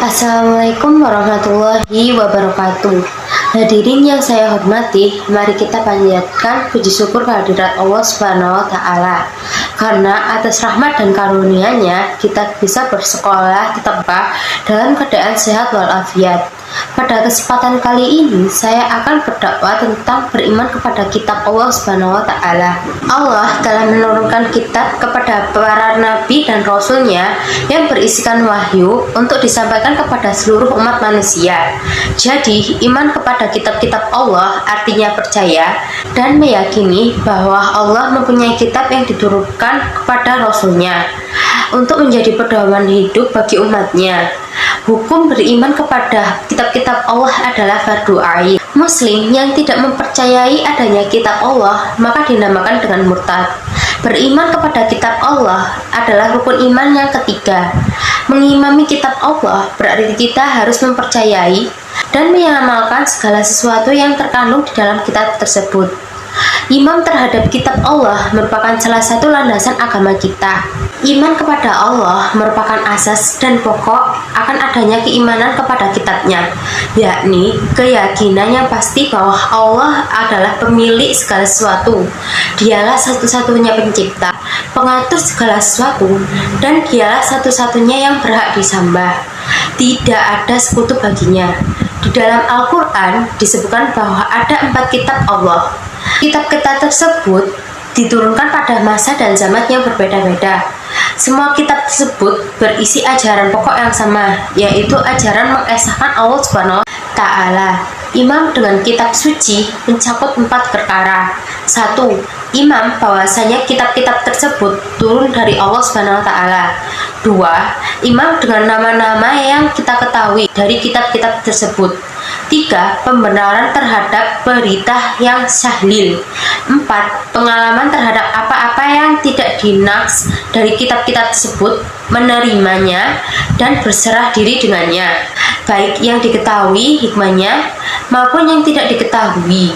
Assalamualaikum warahmatullahi wabarakatuh. Hadirin yang saya hormati, mari kita panjatkan puji syukur kehadirat Allah Subhanahu wa taala. Karena atas rahmat dan karunia-Nya kita bisa bersekolah tetap dalam keadaan sehat walafiat. Pada kesempatan kali ini saya akan berdakwah tentang beriman kepada kitab Allah Subhanahu wa taala. Allah telah menurunkan kitab kepada para nabi dan rasulnya yang berisikan wahyu untuk disampaikan kepada seluruh umat manusia. Jadi, iman kepada kitab-kitab Allah artinya percaya dan meyakini bahwa Allah mempunyai kitab yang diturunkan kepada rasulnya untuk menjadi pedoman hidup bagi umatnya. Hukum beriman kepada kitab-kitab Allah adalah fardu ain. Muslim yang tidak mempercayai adanya kitab Allah maka dinamakan dengan murtad. Beriman kepada kitab Allah adalah rukun iman yang ketiga. Mengimami kitab Allah berarti kita harus mempercayai dan mengamalkan segala sesuatu yang terkandung di dalam kitab tersebut. Iman terhadap kitab Allah merupakan salah satu landasan agama kita. Iman kepada Allah merupakan asas dan pokok akan adanya keimanan kepada kitabnya, yakni keyakinan yang pasti bahwa Allah adalah pemilik segala sesuatu. Dialah satu-satunya pencipta, pengatur segala sesuatu, dan dialah satu-satunya yang berhak disembah. Tidak ada sekutu baginya. Di dalam Al-Quran disebutkan bahwa ada 4 kitab Allah. Kitab-kitab tersebut diturunkan pada masa dan zaman yang berbeda-beda. Semua kitab tersebut berisi ajaran pokok yang sama, yaitu ajaran mengesahkan Allah Subhanahu wa taala. Imam dengan kitab suci mencakup 4 perkara. 1. Imam bahwasanya kitab-kitab tersebut turun dari Allah Subhanahu wa taala. 2. Imam dengan nama-nama yang kita ketahui dari kitab-kitab tersebut. 3. Pembenaran terhadap berita yang sahih. 4. Pengalaman terhadap apa-apa yang tidak dinaks dari kitab-kitab tersebut, menerimanya dan berserah diri dengannya, baik yang diketahui hikmahnya maupun yang tidak diketahui.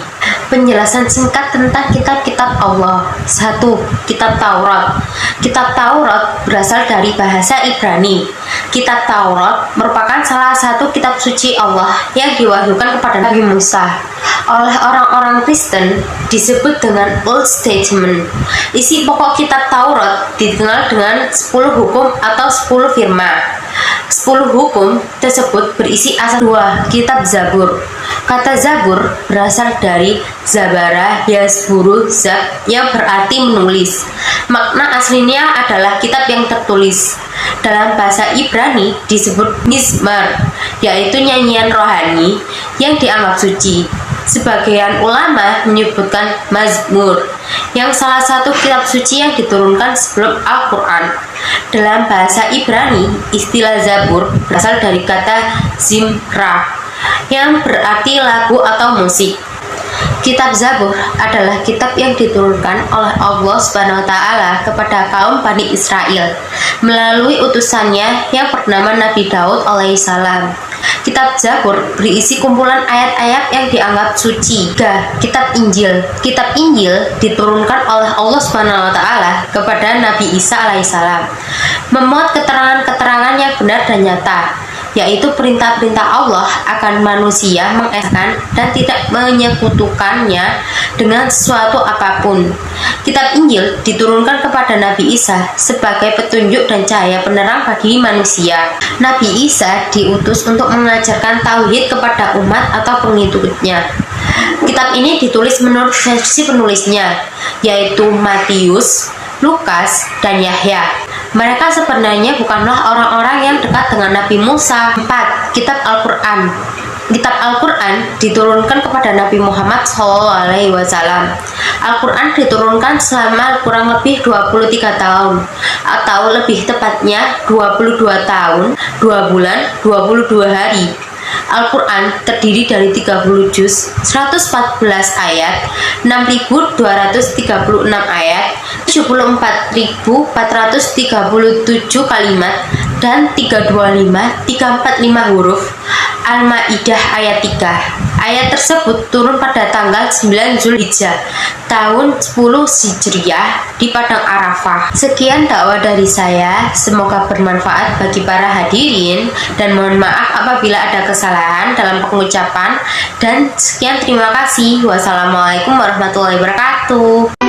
Penjelasan singkat tentang kitab-kitab Allah. 1. Kitab Taurat. Kitab Taurat berasal dari bahasa Ibrani. Kitab Taurat merupakan salah satu kitab suci Allah yang diwahyukan kepada Nabi Musa. Oleh orang-orang Kristen disebut dengan Old Testament. Isi pokok kitab Taurat dikenal dengan 10 hukum atau 10 firman. 10 hukum tersebut berisi asal 2 kitab Zabur. Kata Zabur berasal dari Zabara Yazburu Zab yang berarti menulis. Makna aslinya adalah kitab yang tertulis. Dalam bahasa Ibrani disebut Mizmar, yaitu nyanyian rohani yang dianggap suci. Sebagian ulama menyebutkan Mazmur, yang salah satu kitab suci yang diturunkan sebelum Al-Quran. Dalam bahasa Ibrani, istilah Zabur berasal dari kata Zimra, yang berarti lagu atau musik. Kitab Zabur adalah kitab yang diturunkan oleh Allah Subhanahu wa taala kepada kaum Bani Israel melalui utusannya yang bernama Nabi Daud alaihissalam. Kitab Zabur berisi kumpulan ayat-ayat yang dianggap suci. 3. Kitab Injil. Kitab Injil diturunkan oleh Allah Subhanahu wa taala kepada Nabi Isa alaihissalam, memuat keterangan-keterangan yang benar dan nyata, yaitu perintah-perintah Allah akan manusia mengesahkan dan tidak menyekutukannya dengan sesuatu apapun. Kitab Injil diturunkan kepada Nabi Isa sebagai petunjuk dan cahaya penerang bagi manusia. Nabi Isa diutus untuk mengajarkan tauhid kepada umat atau pengikutnya. Kitab ini ditulis menurut versi penulisnya, yaitu Matius, Lukas, dan Yahya. Mereka sebenarnya bukanlah orang-orang yang dekat dengan Nabi Musa. 4. Kitab Al-Quran. Kitab Al-Quran diturunkan kepada Nabi Muhammad SAW. Al-Quran diturunkan selama kurang lebih 23 tahun, atau lebih tepatnya 22 tahun, 2 bulan, 22 hari. Al-Quran terdiri dari 30 juz, 114 ayat, 6.236 ayat, 74.437 kalimat, dan 345 huruf. Al-Maidah ayat 3. Ayat tersebut turun pada tanggal 9 Zulhijjah tahun 10 Hijriah di Padang Arafah. Sekian dakwah dari saya, semoga bermanfaat bagi para hadirin dan mohon maaf apabila ada kesalahan dalam pengucapan, dan sekian, terima kasih. Wassalamualaikum warahmatullahi wabarakatuh.